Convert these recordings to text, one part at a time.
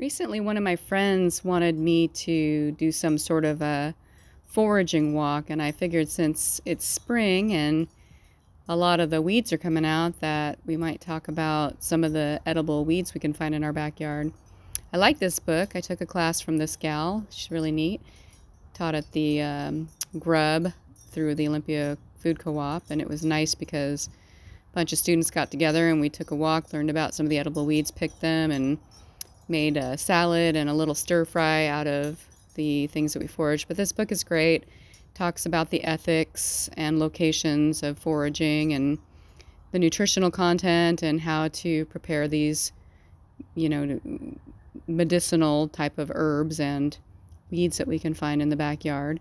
Recently, one of my friends wanted me to do some sort of a foraging walk, and I figured since it's spring and a lot of the weeds are coming out, that we might talk about some of the edible weeds we can find in our backyard. I like this book. I took a class from this gal. She's really neat. Taught at the Grub through the Olympia Food Co-op, and it was nice because a bunch of students got together and we took a walk, learned about some of the edible weeds, picked them, and made a salad and a little stir fry out of the things that we foraged. But this book is great. Talks about the ethics and locations of foraging and the nutritional content and how to prepare these, medicinal type of herbs and weeds that we can find in the backyard.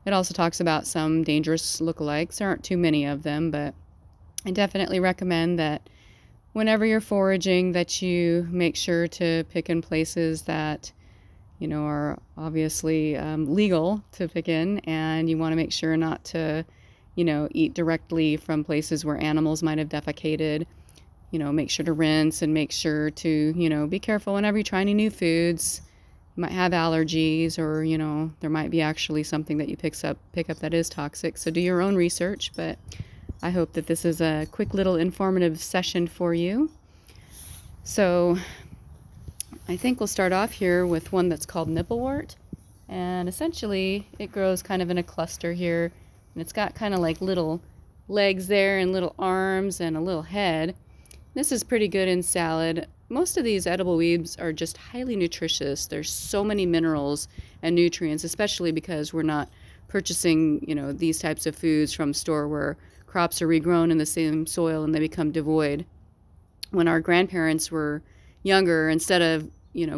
It also talks about some dangerous lookalikes. There aren't too many of them, but I definitely recommend that whenever you're foraging, that you make sure to pick in places that are obviously legal to pick in, and you want to make sure not to eat directly from places where animals might have defecated. Make sure to rinse, and make sure to be careful whenever you try any new foods. You might have allergies, or there might be actually something that you pick up that is toxic. So do your own research, but I hope that this is a quick little informative session for you. So I think we'll start off here with one that's called nipplewort. And essentially it grows kind of in a cluster here. And it's got kind of like little legs there and little arms and a little head. This is pretty good in salad. Most of these edible weeds are just highly nutritious. There's so many minerals and nutrients, especially because we're not purchasing, these types of foods from a store where crops are regrown in the same soil and they become devoid. When our grandparents were younger, instead of,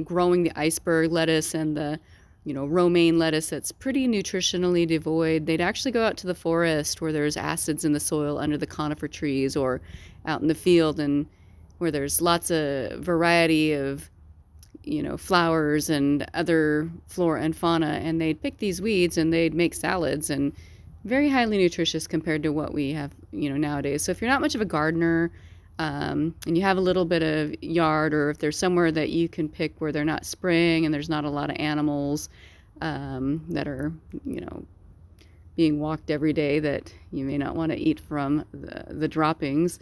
growing the iceberg lettuce and the, romaine lettuce that's pretty nutritionally devoid, they'd actually go out to the forest where there's acids in the soil under the conifer trees, or out in the field and where there's lots of variety of, flowers and other flora and fauna, and they'd pick these weeds and they'd make salads, and very highly nutritious compared to what we have, nowadays. So if you're not much of a gardener, and you have a little bit of yard, or if there's somewhere that you can pick where they're not spraying and there's not a lot of animals that are, being walked every day that you may not want to eat from the droppings,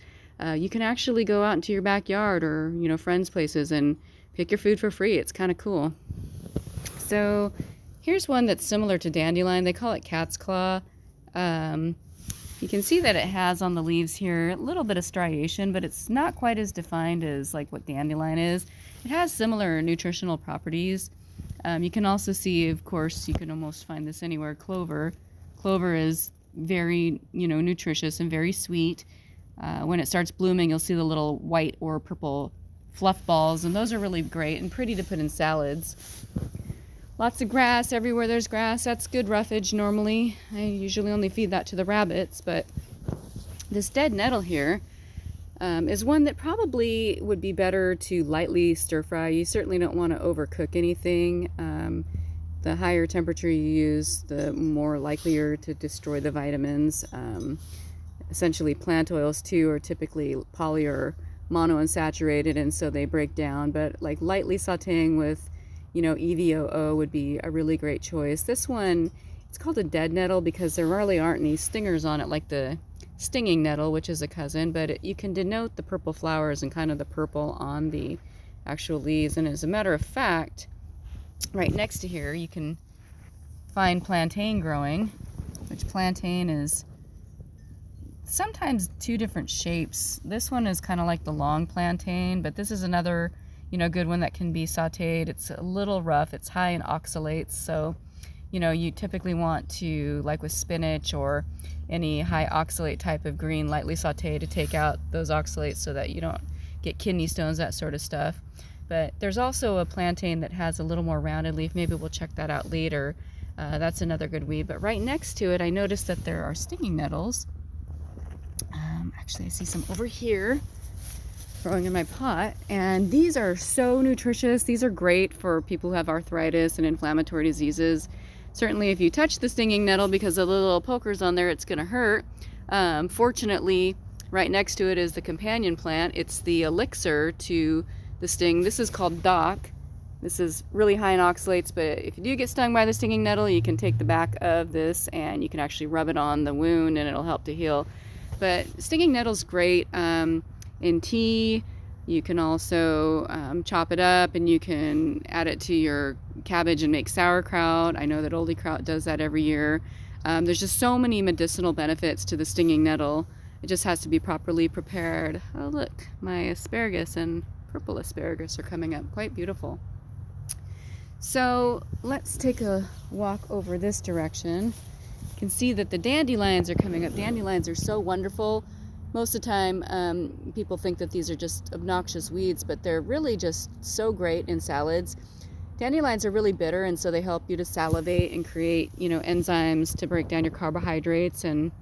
you can actually go out into your backyard or, friends' places and pick your food for free. It's kind of cool. So here's one that's similar to dandelion. They call it cat's claw. You can see that it has on the leaves here a little bit of striation, but it's not quite as defined as like what dandelion is. It has similar nutritional properties. You can also see, of course, you can almost find this anywhere, clover. Clover is very, nutritious and very sweet. When it starts blooming, you'll see the little white or purple fluff balls, and those are really great and pretty to put in salads. Lots of grass everywhere there's grass. That's good roughage normally. I usually only feed that to the rabbits, but this dead nettle here is one that probably would be better to lightly stir fry. You certainly don't want to overcook anything. The higher temperature you use, the more likelier to destroy the vitamins. Essentially, plant oils too are typically poly or monounsaturated, and so they break down. But like lightly sauteing with EVOO would be a really great choice. This one, it's called a dead nettle because there really aren't any stingers on it like the stinging nettle, which is a cousin, but you can denote the purple flowers and kind of the purple on the actual leaves. And as a matter of fact, right next to here, you can find plantain growing, which plantain is sometimes two different shapes. This one is kind of like the long plantain, but this is another good one that can be sauteed. It's a little rough. It's high in oxalates, so you typically want to, like with spinach or any high oxalate type of green, lightly saute to take out those oxalates so that you don't get kidney stones, that sort of stuff. But there's also a plantain that has a little more rounded leaf. Maybe we'll check that out later. That's another good weed. But right next to it, I noticed that there are stinging nettles. Actually, I see some over here growing in my pot, and these are so nutritious. These are great for people who have arthritis and inflammatory diseases. Certainly if you touch the stinging nettle, because of the little pokers on there, it's going to hurt. Fortunately, right next to it is the companion plant. It's the elixir to the sting. This is called dock. This is really high in oxalates, but if you do get stung by the stinging nettle, you can take the back of this and you can actually rub it on the wound and it'll help to heal. But stinging nettle's great in tea. You can also chop it up and you can add it to your cabbage and make sauerkraut. I know that Oldie Kraut does that every year. There's just so many medicinal benefits to the stinging nettle. It just has to be properly prepared. Oh look, my asparagus and purple asparagus are coming up. Quite beautiful. So let's take a walk over this direction. You can see that the dandelions are coming up. Dandelions are so wonderful. Most of the time people think that these are just obnoxious weeds, but they're really just so great in salads. Dandelions are really bitter, and so they help you to salivate and create, enzymes to break down your carbohydrates, and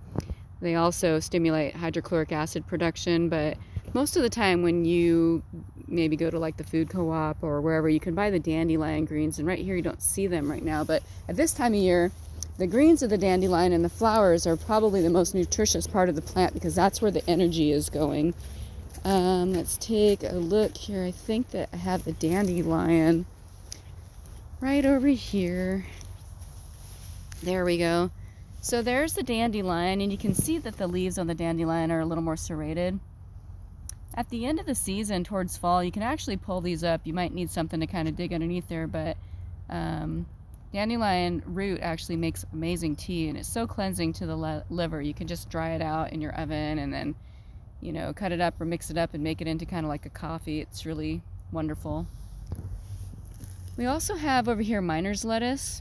they also stimulate hydrochloric acid production. But most of the time when you maybe go to like the food co-op or wherever, you can buy the dandelion greens, and right here you don't see them right now, but at this time of year the greens of the dandelion and the flowers are probably the most nutritious part of the plant because that's where the energy is going. Let's take a look here. I think that I have the dandelion right over here. There we go. So there's the dandelion, and you can see that the leaves on the dandelion are a little more serrated. At the end of the season, towards fall, you can actually pull these up. You might need something to kind of dig underneath there, but dandelion root actually makes amazing tea, and it's so cleansing to the liver. You can just dry it out in your oven and then, cut it up or mix it up and make it into kind of like a coffee. It's really wonderful. We also have over here miner's lettuce.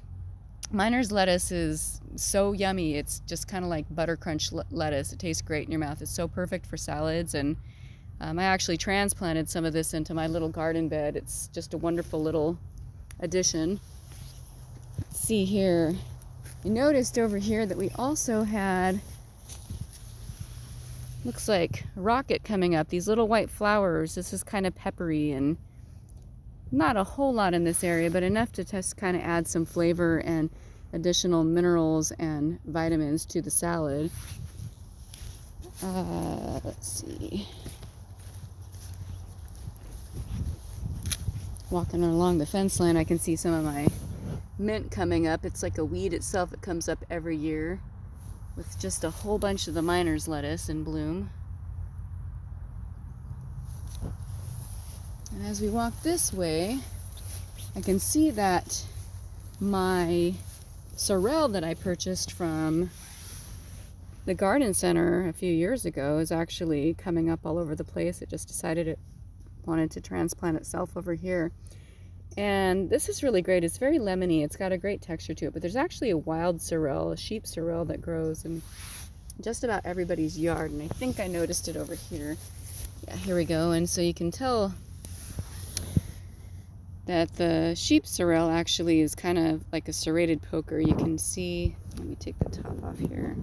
Miner's lettuce is so yummy. It's just kind of like butter crunch lettuce. It tastes great in your mouth. It's so perfect for salads, and I actually transplanted some of this into my little garden bed. It's just a wonderful little addition. Let's see here. I noticed over here that we also had, looks like rocket coming up. These little white flowers. This is kind of peppery, and not a whole lot in this area, but enough to just kind of add some flavor and additional minerals and vitamins to the salad. Let's see. Walking along the fence line, I can see some of my mint coming up. It's like a weed itself that comes up every year with just a whole bunch of the miner's lettuce in bloom. And as we walk this way, I can see that my sorrel that I purchased from the garden center a few years ago is actually coming up all over the place. It just decided it wanted to transplant itself over here. And this is really great. It's very lemony. It's got a great texture to it, but there's actually a wild sorrel, a sheep sorrel, that grows in just about everybody's yard, and I think I noticed it over here. Yeah, here we go. And so you can tell that the sheep sorrel actually is kind of like a serrated poker. You can see, let me take the top off here.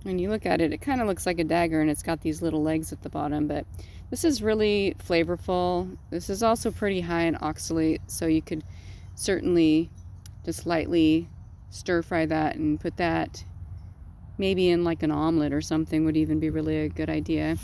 When you look at it, it kind of looks like a dagger, and it's got these little legs at the bottom, but this is really flavorful. This is also pretty high in oxalate, so you could certainly just lightly stir fry that and put that maybe in like an omelet or something would even be really a good idea.